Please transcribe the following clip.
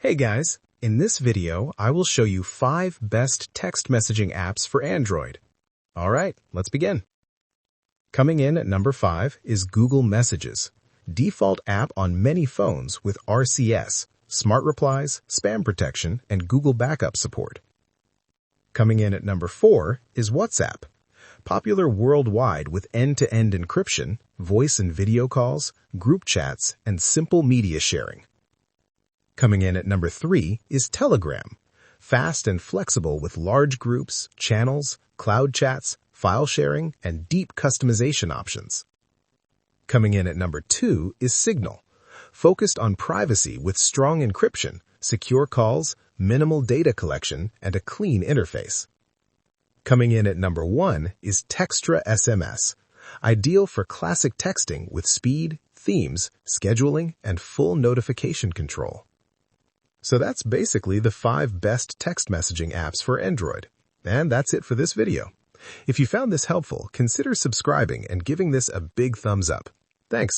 Hey guys, in this video, I will show you 5 best text messaging apps for Android. Alright, let's begin. Coming in at number 5 is Google Messages, default app on many phones with RCS, Smart Replies, spam protection, and Google Backup support. Coming in at number 4 is WhatsApp, popular worldwide with end-to-end encryption, voice and video calls, group chats, and simple media sharing. Coming in at number 3 is Telegram, fast and flexible with large groups, channels, cloud chats, file sharing, and deep customization options. Coming in at number 2 is Signal, focused on privacy with strong encryption, secure calls, minimal data collection, and a clean interface. Coming in at number 1 is Textra SMS, ideal for classic texting with speed, themes, scheduling, and full notification control. So that's basically the 5 best text messaging apps for Android. And that's it for this video. If you found this helpful, consider subscribing and giving this a big thumbs up. Thanks.